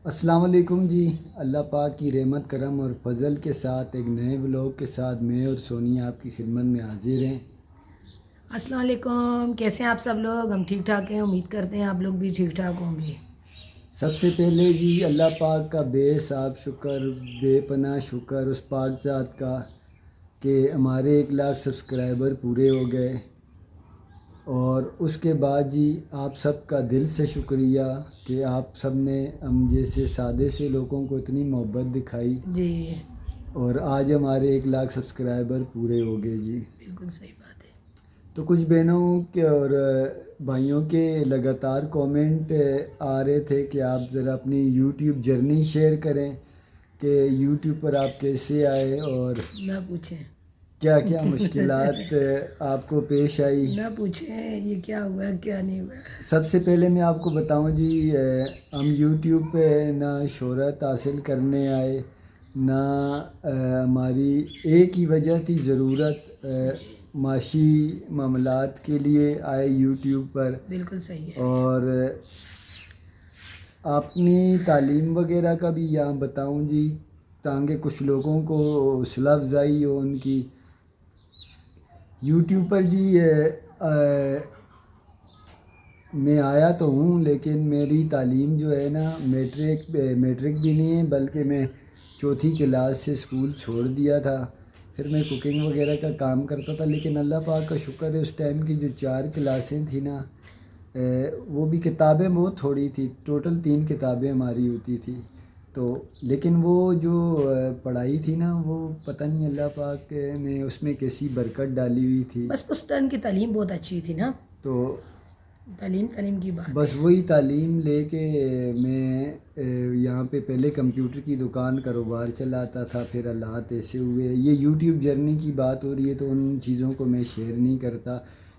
السلام علیکم جی۔ اللہ پاک کی رحمت کرم اور فضل کے ساتھ ایک نئے ولاگ کے ساتھ میں اور سونی آپ کی خدمت میں حاضر ہیں۔ السلام علیکم، کیسے ہیں آپ سب لوگ؟ ہم ٹھیک ٹھاک ہیں، امید کرتے ہیں آپ لوگ بھی ٹھیک ٹھاک ہوں گے۔ سب سے پہلے جی اللہ پاک کا بے حساب شکر، بے پناہ شکر اس پاک ذات کا کہ ہمارے 1 لاکھ سبسکرائبر پورے ہو گئے، اور اس کے بعد جی آپ سب کا دل سے شکریہ کہ آپ سب نے ہم جیسے سادے سے لوگوں کو اتنی محبت دکھائی، جی اور آج ہمارے 1 لاکھ سبسکرائبر پورے ہو گئے جی۔ بالکل صحیح بات ہے۔ تو کچھ بہنوں کے اور بھائیوں کے لگاتار کومنٹ آ رہے تھے کہ آپ ذرا اپنی یوٹیوب جرنی شیئر کریں کہ یوٹیوب پر آپ کیسے آئے اور نہ پوچھیں کیا کیا مشکلات آپ کو پیش آئی۔ نہ پوچھیں یہ کیا ہوا کیا نہیں ہوا۔ سب سے پہلے میں آپ کو بتاؤں جی، ہم یوٹیوب پہ نہ شہرت حاصل کرنے آئے، نہ ہماری ایک ہی وجہ تھی ضرورت، جی معاشی معاملات کے لیے آئے یوٹیوب پر، بالکل صحیح ہے۔ اور اپنی تعلیم وغیرہ کا بھی یہاں بتاؤں جی تاکہ کچھ لوگوں کو حوصلہ افزائی ہو ان کی۔ یوٹیوب پر جی میں آیا تو ہوں، لیکن میری تعلیم جو ہے نا میٹرک بھی نہیں ہے، بلکہ میں 4تھی کلاس سے اسکول چھوڑ دیا تھا۔ پھر میں کوکنگ وغیرہ کا کام کرتا تھا، لیکن اللہ پاک کا شکر ہے اس ٹائم کی جو 4 کلاسیں تھیں نا، وہ بھی کتابیں بہت تھوڑی تھی، ٹوٹل 3 کتابیں ہماری ہوتی تھی تو، لیکن وہ جو پڑھائی تھی نا وہ پتہ نہیں اللہ پاک نے اس میں کیسی برکت ڈالی ہوئی تھی۔ بس اس ٹائم کی تعلیم بہت اچھی تھی نا، تو تعلیم کی بات بس ہے۔ وہی تعلیم لے کے میں یہاں پہ پہلے کمپیوٹر کی دکان کاروبار چلاتا تھا، پھر حالات ایسے ہوئے، یہ یوٹیوب جرنی کی بات ہو رہی ہے تو ان چیزوں کو میں شیئر نہیں کرتا۔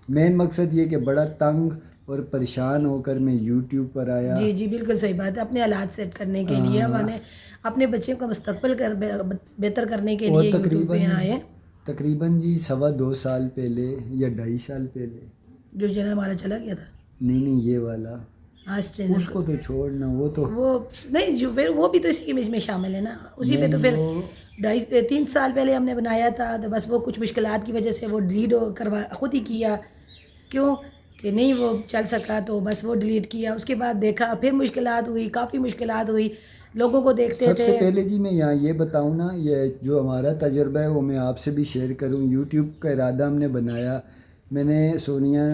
مین مقصد یہ کہ بڑا تنگ اور پریشان ہو کر میں یوٹیوب پر آیا۔ جی جی بالکل صحیح بات ہے، اپنے حالات سیٹ کرنے کے لیے ہمیں اپنے بچے کا مستقبل بہتر کرنے کے اور لیے یوٹیوب پہ آئے۔ تقریباً جی 2.25 سال پہلے یا 2.5 سال پہلے، جو چینل ہمارا چلا گیا تھا، نہیں یہ والا، آج چینل اس کو تو چھوڑنا، وہ تو وہ نہیں جو پھر وہ بھی تو اسی کے میں شامل ہے نا، اسی پہ تو نہیں، پھر وہ 3 سال پہلے ہم نے بنایا تھا، تو بس وہ کچھ مشکلات کی وجہ سے وہ ڈیلیٹ کروا خود ہی کیا، کیوں کہ نہیں وہ چل سکا تو بس وہ ڈیلیٹ کیا۔ اس کے بعد دیکھا پھر مشکلات ہوئی، کافی مشکلات ہوئی، لوگوں کو دیکھتے سب تھے۔ سے پہلے جی میں یہاں یہ بتاؤں نا، یہ جو ہمارا تجربہ ہے وہ میں آپ سے بھی شیئر کروں۔ یوٹیوب کا ارادہ ہم نے بنایا، میں نے سونیا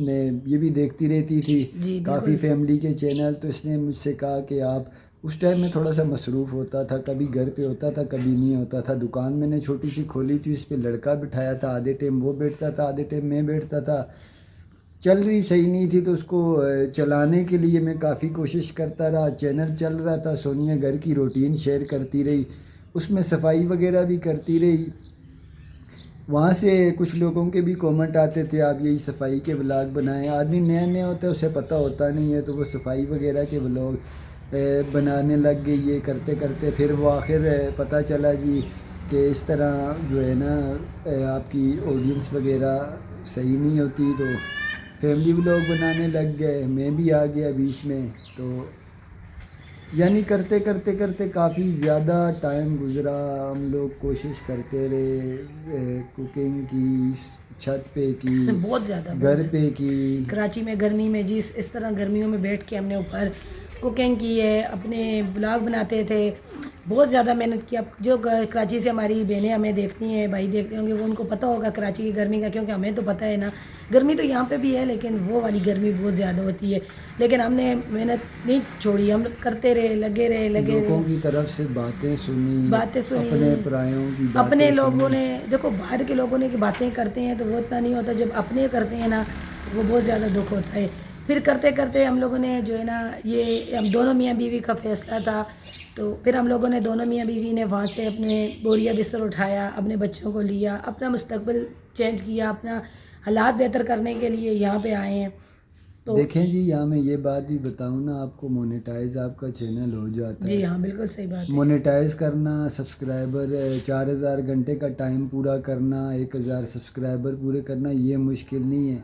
نے یہ بھی دیکھتی رہتی تھی جی کافی بالکل فیملی کے چینل، تو اس نے مجھ سے کہا کہ آپ، اس ٹائم میں تھوڑا سا مصروف ہوتا تھا، کبھی گھر پہ ہوتا تھا کبھی نہیں ہوتا تھا، دکان میں نے چھوٹی سی کھولی تھی، اس پہ لڑکا بٹھایا تھا، آدھے ٹائم وہ بیٹھتا تھا آدھے ٹائم میں بیٹھتا تھا، چل رہی صحیح نہیں تھی، تو اس کو چلانے کے لیے میں کافی کوشش کرتا رہا، چینل چل رہا تھا، سونیا گھر کی روٹین شیئر کرتی رہی، اس میں صفائی وغیرہ بھی کرتی رہی، وہاں سے کچھ لوگوں کے بھی کومنٹ آتے تھے آپ یہی صفائی کے ولاگ بنائیں، آدمی نیا نیا ہوتا ہے اسے پتہ ہوتا نہیں ہے، تو وہ صفائی وغیرہ کے ولاگ بنانے لگ گئی، یہ کرتے کرتے پھر وہ آخر پتہ چلا جی کہ اس طرح جو ہے نا آپ کی آڈینس وغیرہ صحیح نہیں ہوتی، تو فیملی ولاگ بنانے لگ گئے، میں بھی آ گیا بیچ میں، تو یعنی کرتے کرتے کرتے کافی زیادہ ٹائم گزرا، ہم لوگ کوشش کرتے رہے، کوکنگ کی، چھت پہ کی، بہت زیادہ گھر پہ کی۔ کراچی میں گرمی میں جی اس طرح گرمیوں میں بیٹھ کے ہم نے اوپر کوکنگ کی ہے، اپنے بلاگ بناتے تھے، بہت زیادہ محنت کی۔ اب جو کراچی سے ہماری بہنیں ہمیں دیکھتی ہیں، بھائی دیکھتے ہوں گے، وہ ان کو پتہ ہوگا کراچی کی گرمی کا، کیونکہ ہمیں تو پتہ ہے نا، گرمی تو یہاں پہ بھی ہے لیکن وہ والی گرمی بہت زیادہ ہوتی ہے، لیکن ہم نے محنت نہیں چھوڑی، ہم کرتے رہے، لگے رہے، لوگوں کی طرف سے باتیں سنی، باتیں اپنے سنی۔ پرایوں کی اپنے باتیں لوگوں سنی۔ نے دیکھو، باہر کے لوگوں نے کہ باتیں کرتے ہیں تو وہ اتنا نہیں ہوتا، جب اپنے کرتے ہیں نا وہ بہت زیادہ دکھ ہوتا ہے۔ پھر کرتے کرتے ہم لوگوں نے جو ہے نا، یہ ہم دونوں میاں بیوی کا فیصلہ تھا، تو پھر ہم لوگوں نے دونوں میاں بیوی نے وہاں سے اپنے بوریا بستر اٹھایا، اپنے بچوں کو لیا، اپنا مستقبل چینج کیا، اپنا حالات بہتر کرنے کے لیے یہاں پہ آئے ہیں۔ تو دیکھیں جی یہاں میں یہ بات بھی بتاؤں نا آپ کو، مونیٹائز آپ کا چینل ہو جاتا ہے، جی ہاں بالکل صحیح بات ہے۔ مونیٹائز کرنا، سبسکرائبر 4,000 گھنٹے کا ٹائم پورا کرنا، 1,000 سبسکرائبر پورے کرنا، یہ مشکل نہیں ہے،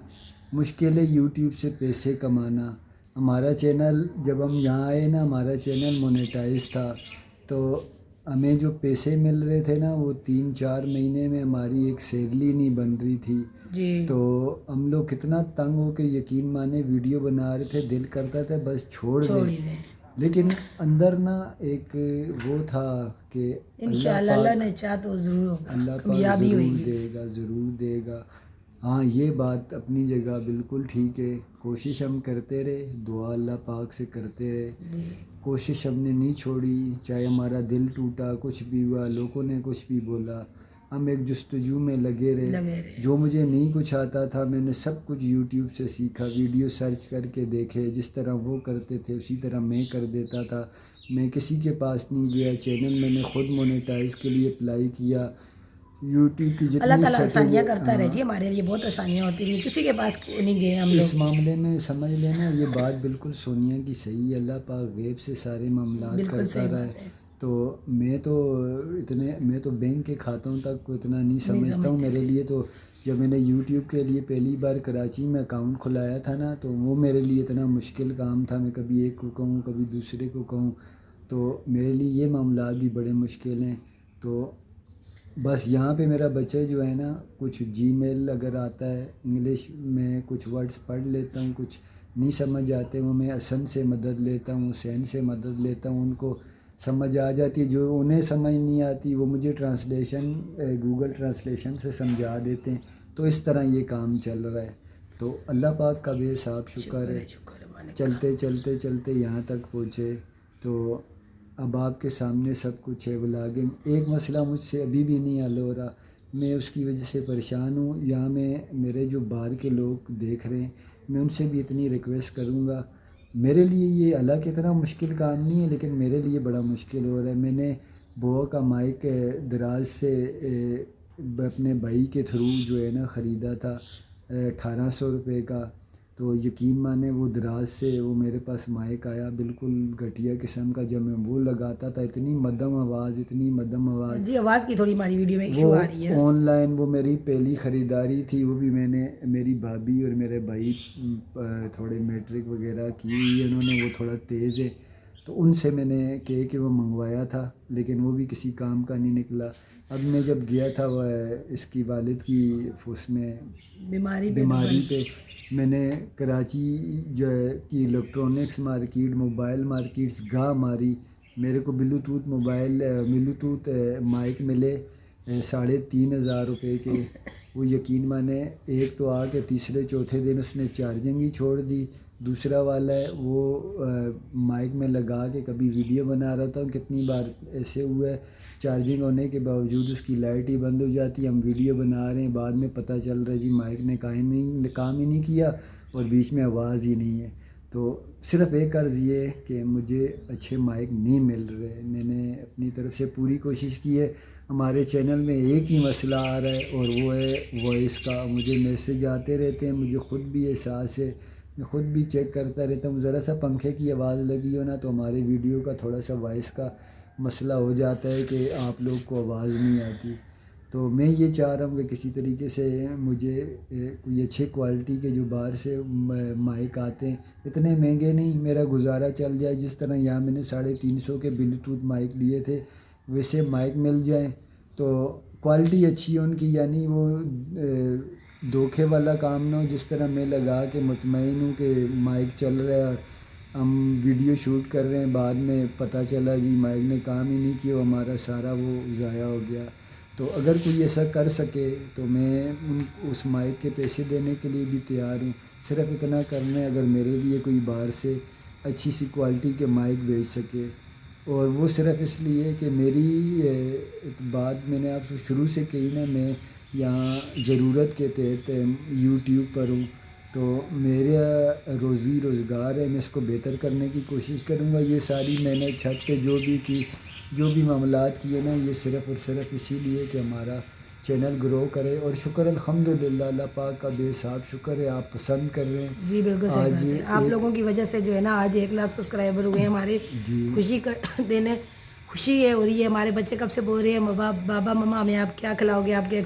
مشکل ہے یوٹیوب سے پیسے کمانا۔ ہمارا چینل جب ہم یہاں آئے نا ہمارا چینل مونیٹائز تھا تو ہمیں جو پیسے مل رہے تھے نا وہ 3-4 مہینے میں ہماری ایک سیلری نہیں بن رہی تھی. جی تو ہم لوگ کتنا تنگ ہو کے یقین مانے ویڈیو بنا رہے تھے, دل کرتا تھا بس چھوڑ چھوڑ دیں, ہی دیں. لیکن اندر نا ایک وہ تھا کہ انشاءاللہ اللہ نے چاہ تو ضرور ہوگا, اللہ پاک کامیابی ہوئے ضرور گی. دے گا, ضرور دے گا. ہاں یہ بات اپنی جگہ بالکل ٹھیک ہے, کوشش ہم کرتے رہے, دعا اللہ پاک سے کرتے رہے, جی کوشش ہم نے نہیں چھوڑی, چاہے ہمارا دل ٹوٹا, کچھ بھی ہوا, لوگوں نے کچھ بھی بولا, ہم ایک جستجو میں لگے رہے. لگے رہے. جو مجھے نہیں کچھ آتا تھا میں نے سب کچھ یوٹیوب سے سیکھا, ویڈیو سرچ کر کے دیکھے, جس طرح وہ کرتے تھے اسی طرح میں کر دیتا تھا. میں کسی کے پاس نہیں گیا, چینل میں نے خود مونیٹائز کے لیے اپلائی کیا. یوٹیوب کی اللہ جتنی تعالیٰ آسانیاں سیٹنگ کرتا رہے جی, ہمارے لیے بہت آسانیاں ہوتی رہی, کسی کے پاس نہیں گئے ہم اس لوگ. معاملے میں سمجھ لینا یہ بات بالکل سونیا کی صحیح ہے, اللہ پاک غیب سے سارے معاملات بالکل کرتا صحیح رہا ہے. بات ہے. تو میں تو بینک کے کھاتوں تک کو اتنا نہیں سمجھتا ہوں. میرے لیے تو جب میں نے یوٹیوب کے لیے پہلی بار کراچی میں اکاؤنٹ کھلایا تھا نا تو وہ میرے لیے اتنا مشکل کام تھا. میں کبھی ایک کو کہوں کبھی دوسرے کو کہوں, تو میرے لیے یہ معاملات بھی بڑے مشکل ہیں. تو بس یہاں پہ میرا بچہ جو ہے نا کچھ جی میل اگر آتا ہے انگلش میں کچھ ورڈز پڑھ لیتا ہوں, کچھ نہیں سمجھ آتے وہ میں حسن سے مدد لیتا ہوں, حسین سے مدد لیتا ہوں, ان کو سمجھ آ جاتی ہے. جو انہیں سمجھ نہیں آتی وہ مجھے ٹرانسلیشن گوگل ٹرانسلیشن سے سمجھا دیتے ہیں. تو اس طرح یہ کام چل رہا ہے. تو اللہ پاک کا بے حساب شکر ہے, شکر ہے مالک کا. چلتے چلتے چلتے یہاں تک پہنچے. تو اب آپ کے سامنے سب کچھ ہے. ولاگنگ ایک مسئلہ مجھ سے ابھی بھی نہیں حل ہو رہا, میں اس کی وجہ سے پریشان ہوں. یہاں میں میرے جو باہر کے لوگ دیکھ رہے ہیں میں ان سے بھی اتنی ریکویسٹ کروں گا, میرے لیے یہ اللہ کی طرح مشکل کام نہیں ہے لیکن میرے لیے بڑا مشکل ہو رہا ہے. میں نے بوا کا مائک دراز سے اپنے بھائی کے تھرو جو ہے نا خریدا تھا 1800 روپے کا. تو یقین مانے وہ دراز سے وہ میرے پاس مائک آیا بالکل گھٹیا قسم کا. جب میں وہ لگاتا تھا اتنی مدھم آواز, اتنی مدھم آواز. جی آواز کی تھوڑی ہماری ویڈیو میں ایشو وہ آ رہی ہے. آن لائن وہ میری پہلی خریداری تھی, وہ بھی میں نے میری بھابھی اور میرے بھائی تھوڑے میٹرک وغیرہ کی ہوئی ہے, انہوں نے وہ تھوڑا تیز ہے تو ان سے میں نے کہہ کے وہ منگوایا تھا لیکن وہ بھی کسی کام کا نہیں نکلا. اب میں جب گیا تھا وہ اس کی والد کی اس میں بیماری پہ, میں نے کراچی جو ہے کہ الیکٹرانکس مارکیٹ موبائل مارکیٹس گاہ ماری. میرے کو بلوٹوتھ مائک ملے 3500 روپے کے. وہ یقین مانے ایک تو آ کے تیسرے چوتھے دن اس نے چارجنگ ہی چھوڑ دی. دوسرا والا ہے وہ مائک میں لگا کے کبھی ویڈیو بنا رہا تھا, کتنی بار ایسے ہوا ہے چارجنگ ہونے کے باوجود اس کی لائٹ ہی بند ہو جاتی ہے. ہم ویڈیو بنا رہے ہیں بعد میں پتہ چل رہا ہے جی مائک نے کام ہی نہیں کیا اور بیچ میں آواز ہی نہیں ہے. تو صرف ایک عرض یہ ہے کہ مجھے اچھے مائک نہیں مل رہے. میں نے اپنی طرف سے پوری کوشش کی ہے. ہمارے چینل میں ایک ہی مسئلہ آ رہا ہے اور وہ ہے وائس کا. مجھے میسج آتے رہتے ہیں, مجھے خود بھی احساس ہے, میں خود بھی چیک کرتا رہتا ہوں. ذرا سا پنکھے کی آواز لگی ہو نا تو ہمارے ویڈیو کا تھوڑا سا وائس کا مسئلہ ہو جاتا ہے کہ آپ لوگ کو آواز نہیں آتی. تو میں یہ چاہ رہا ہوں کہ کسی طریقے سے مجھے کوئی اچھے کوالٹی کے جو باہر سے مائک آتے ہیں, اتنے مہنگے نہیں, میرا گزارا چل جائے. جس طرح یہاں میں نے 350 کے بلوٹوتھ مائک لیے تھے ویسے مائک مل جائیں تو کوالٹی اچھی ہے ان کی, یعنی وہ دھوکے والا کام نہ ہو. جس طرح میں لگا کے مطمئن ہوں کہ مائک چل رہا ہے اور ہم ویڈیو شوٹ کر رہے ہیں, بعد میں پتہ چلا جی مائک نے کام ہی نہیں کیا, ہمارا سارا وہ ضائع ہو گیا. تو اگر کوئی ایسا کر سکے تو میں اس مائک کے پیسے دینے کے لیے بھی تیار ہوں. صرف اتنا کرنا ہے اگر میرے لیے کوئی باہر سے اچھی سی کوالٹی کے مائک بھیج سکے. اور وہ صرف اس لیے کہ میری بات میں نے آپ سے شروع سے کہی نا, میں یہاں ضرورت کے تحت یوٹیوب پر ہوں تو میرا روزی روزگار ہے, میں اس کو بہتر کرنے کی کوشش کروں گا. یہ ساری میں نے چھت پہ جو بھی معاملات کیے نا یہ صرف اور صرف اسی لیے کہ ہمارا چینل گرو کرے. اور شکر الحمدللہ اللہ پاک کا بے حساب شکر ہے, آپ پسند کر رہے ہیں. جی بالکل صحیح بات ہے. آپ لوگوں کی وجہ سے جو ہے نا آج 1 لاکھ سبسکرائبر ہوئے ہیں ہمارے. جی خوشی دینے خوشی ہے ہو رہی ہے. ہمارے بچے کب سے بول رہے ہیں بابا مما ہمیں آپ کیا کھلاؤ گے, آپ کے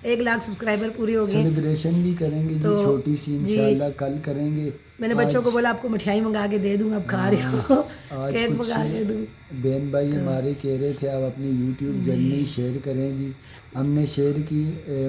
1 لاکھ سبسکرائبر پورے ہو گئے. سیلیبریشن بھی کریں گے جی, چھوٹی سی انشاءاللہ کل کریں گے. میں نے بچوں کو بولا آپ کو مٹھائی منگا کے دے دوں، آپ کھا رہے ہو، آج کیک کچھ منگا کے دوں. بہن بھائی ہمارے کہہ رہے تھے آپ اپنی یوٹیوب جرنی شیئر کریں جی. ہم نے شیئر کی،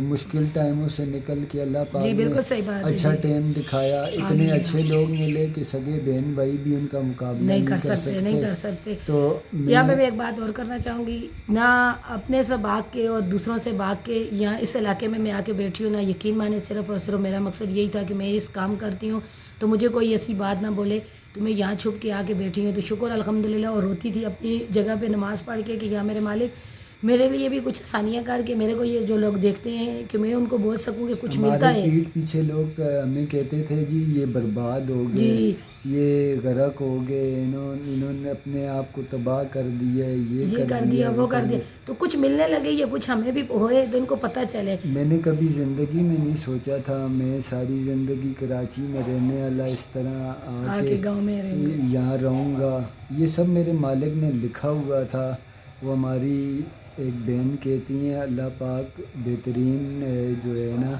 مشکل ٹائموں سے نکل کے اللہ جی پاک نے بالکل صحیح بات ہے اچھا جی. ٹائم دکھایا. اتنے اچھے لوگ ملے کہ سگے بہن بھائی بھی ان کا مقابلہ نہیں نہیں کر نہیں سکتے. کر سکتے. تو یہاں پہ میں بھی ایک بات اور کرنا چاہوں گی، نہ اپنے سے بھاگ کے اور دوسروں سے بھاگ کے یہاں اس علاقے میں آ کے بیٹھی ہوں، نہ یقین مانے صرف اور صرف میرا مقصد یہی تھا کہ میں اس کام کرتی ہوں تو مجھے کوئی ایسی بات نہ بولے، تو میں یہاں چھپ کے آ کے بیٹھی ہوں. تو شکر الحمدللہ، اور روتی تھی اپنی جگہ پہ نماز پڑھ کے کہ یا میرے مالک میرے لیے بھی کچھ آسانیاں کر کے میرے کو یہ جو لوگ دیکھتے ہیں کہ میں ان کو بول سکوں کہ کچھ ہمارے ملتا ہے. پیٹھ پیچھے لوگ ہمیں کہتے تھے جی یہ برباد ہو گئے، جی یہ غرق ہو گئے، انہوں نے اپنے آپ کو تباہ کر دیا، یہ کر دیا وہ کر دیا. تو کچھ ملنے لگے یا کچھ ہمیں بھی ہوئے تو ان کو پتہ چلے. میں نے کبھی زندگی میں نہیں سوچا تھا میں ساری زندگی کراچی میں رہنے والا اس طرح آ کے گاؤں میں رہیں گے. یہاں رہوں گا. یہ سب میرے مالک نے لکھا ہوا تھا. وہ ہماری ایک بہن کہتی ہیں اللہ پاک بہترین جو ہے نا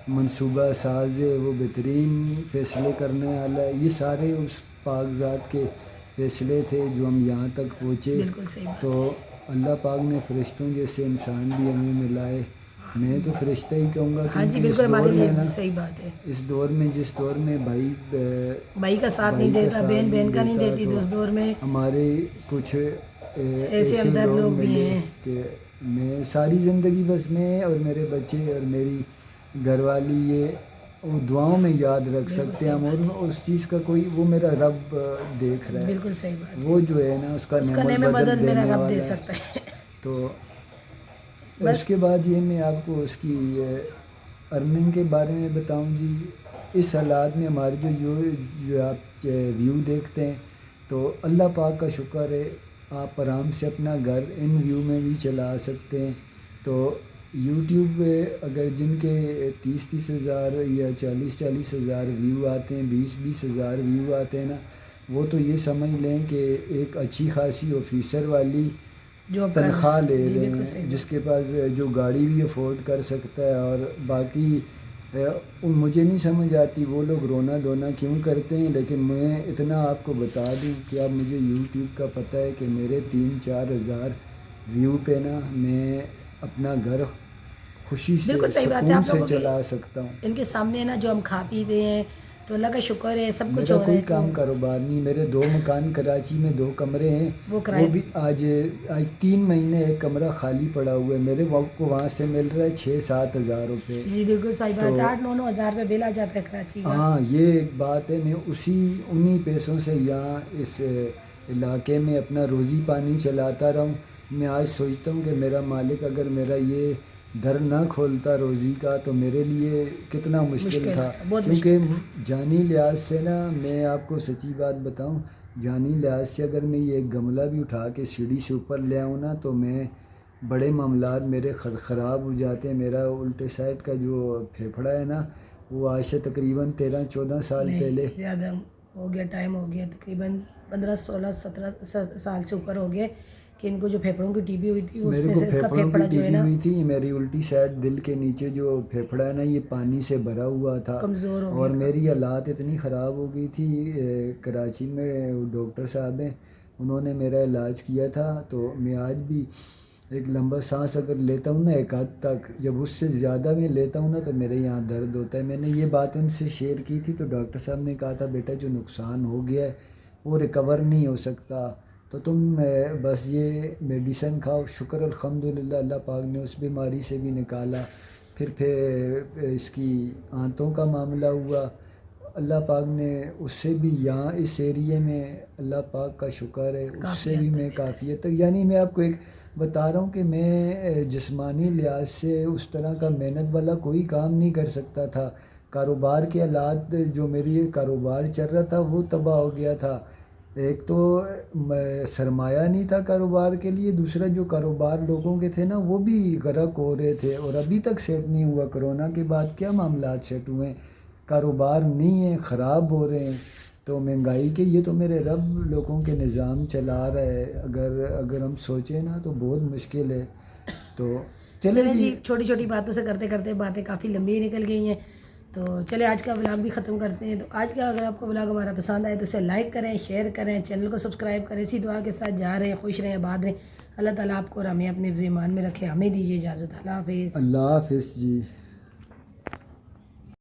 منصوبہ ساز ہے، وہ بہترین فیصلے کرنے والا ہے. یہ سارے اس پاک ذات کے فیصلے تھے جو ہم یہاں تک پہنچے. بالکل صحیح بات تو اللہ پاک نے فرشتوں جیسے انسان بھی ہمیں ملائے. میں تو فرشتہ ہی کہوں گا ہاں جی کیونکہ اس بالکل، ہمارے دور لیے میں نا، صحیح بات ہے. اس دور میں جس دور میں بھائی کا ساتھ نہیں بھائی کا دیتا، ساتھ بہن نہیں کا نہیں دیتا، دیتی، تو تو اس دور میں ہمارے کچھ ایسے ایسے ہمدرد لوگ بھی ملے ہیں. کہ میں ساری زندگی بس میں اور میرے بچے اور میری گھر والی یہ وہ دعاؤں میں یاد رکھ بالکل سکتے ہیں صحیح ہم. بات اور اس چیز کا کوئی وہ میرا رب دیکھ رہا ہے، بالکل صحیح بات ہے. وہ جو ہے نا اس کا اس نعم نعمت البدل میرا دینے رب دے والا ہے. سکتا ہے. تو بس اس کے بعد یہ میں آپ کو اس کی ارننگ کے بارے میں بتاؤں جی. اس حالات میں ہمارے جو آپ ویو دیکھتے ہیں تو اللہ پاک کا شکر ہے، آپ آرام سے اپنا گھر ان ویو میں بھی چلا سکتے ہیں. تو یوٹیوب پہ اگر جن کے 30 ہزار یا 40 ہزار ویو آتے ہیں، 20 ہزار ویو آتے ہیں نا، وہ تو یہ سمجھ لیں کہ ایک اچھی خاصی آفیسر والی جاب کر رہے تنخواہ لے ہیں. جی رہے بالکل ہیں، صحیح جس بات. کے پاس جو گاڑی بھی افورڈ کر سکتا ہے. اور باقی مجھے نہیں سمجھ آتی وہ لوگ رونا دھونا کیوں کرتے ہیں. لیکن میں اتنا آپ کو بتا دوں کہ اب مجھے یوٹیوب کا پتہ ہے کہ میرے 3-4 ہزار ویو پہ نا میں اپنا گھر خوشی سے بالکل صحیح بات ہے. سکون آپ سے لوگوں کے چلا سکتا ہوں. ان کے سامنے نا جو ہم کھا پیتے ہیں تو اللہ کا شکر ہے، سب کچھ میرا ہو رہا کوئی ہے. تو کام کاروبار نہیں. میرے 2 مکان کراچی میں 2 کمرے ہیں، وہ وہ کرائے بھی آج 3 مہینے ایک کمرہ خالی پڑا ہوا ہے. میرے وقت کو وہاں سے مل رہا ہے 6-7 ہزار روپے. جی بالکل صحیح تو بات ہے. 8-9 ہزار روپے بل آ جاتا ہے کراچی کا. ہاں یہ ایک بات ہے. میں انہی پیسوں سے یہاں اس علاقے میں اپنا روزی پانی چلاتا رہوں. میں آج سوچتا ہوں کہ میرا مالک اگر میرا یہ در نہ کھولتا روزی کا تو میرے لیے کتنا مشکل تھا. ہوتا، بہت کیونکہ مشکل تھا. جانی لحاظ سے نا، میں آپ کو سچی بات بتاؤں، جانی لحاظ سے اگر میں یہ ایک گملہ بھی اٹھا کے سیڑھی سے اوپر لے آؤں نا تو میں بڑے معاملات میرے خراب ہو جاتے ہیں. میرا الٹے سائڈ کا جو پھیپھڑا ہے نا، وہ آج سے تقریباً 13-14 سال پہلے نہیں زیادہ ہو گیا، ٹائم ہو گیا، تقریباً 15-16-17 سال سے اوپر ہو گئے کہ ان کو جو پھیپھڑوں کی ٹی بی ہوئی تھی اس میرے میں کو سے اس کا پھیپھڑوں کی پھیپھڑا ٹی جو ہے بی نا ہوئی تھی. میری الٹی سائڈ دل کے نیچے جو پھیپھڑا ہے نا یہ پانی سے بھرا ہوا تھا. کمزور ہو اور گیا. میری حالات اتنی خراب ہو گئی تھی. کراچی میں ڈاکٹر صاحب ہیں، انہوں نے میرا علاج کیا تھا. تو میں آج بھی ایک لمبا سانس اگر لیتا ہوں نا ایک حد تک، جب اس سے زیادہ میں لیتا ہوں نا تو میرے یہاں درد ہوتا ہے. میں نے یہ بات ان سے شیئر کی تھی تو ڈاکٹر صاحب نے کہا تھا بیٹا جو نقصان ہو گیا ہے وہ ریکور نہیں ہو سکتا، تو تم بس یہ میڈیسن کھاؤ. شکر الحمدللہ اللہ پاک نے اس بیماری سے بھی نکالا. پھر اس کی آنتوں کا معاملہ ہوا، اللہ پاک نے اس سے بھی یہاں اس ایریے میں اللہ پاک کا شکر ہے اس کافی سے بھی حد میں تک کافی حد تک، یعنی میں آپ کو ایک بتا رہا ہوں کہ میں جسمانی لحاظ سے اس طرح کا محنت والا کوئی کام نہیں کر سکتا تھا. کاروبار کے حالات جو میری کاروبار چل رہا تھا وہ تباہ ہو گیا تھا. ایک تو سرمایہ نہیں تھا کاروبار کے لیے، دوسرا جو کاروبار لوگوں کے تھے نا وہ بھی غرق ہو رہے تھے اور ابھی تک سیٹ نہیں ہوا. کرونا کے بعد کیا معاملات سیٹ ہوئے ہیں، کاروبار نہیں ہیں، خراب ہو رہے ہیں. تو مہنگائی کے یہ تو میرے رب لوگوں کے نظام چلا رہا ہے. اگر ہم سوچیں نا تو بہت مشکل ہے. تو چلے چلیں جی. چھوٹی چھوٹی باتوں سے کرتے کرتے باتیں کافی لمبی نکل گئی ہیں. تو چلے آج کا ولاگ بھی ختم کرتے ہیں. تو آج کا اگر آپ کو ولاگ ہمارا پسند آئے تو اسے لائک کریں, شیئر کریں, چینل کو سبسکرائب کریں. اسی دعا کے ساتھ جا رہے ہیں, خوش رہیں, آباد رہیں. اللہ تعالیٰ آپ کو اور ہمیں اپنے ایمان میں رکھے. ہمیں دیجیے اجازت. اللہ حافظ. اللہ حافظ جی.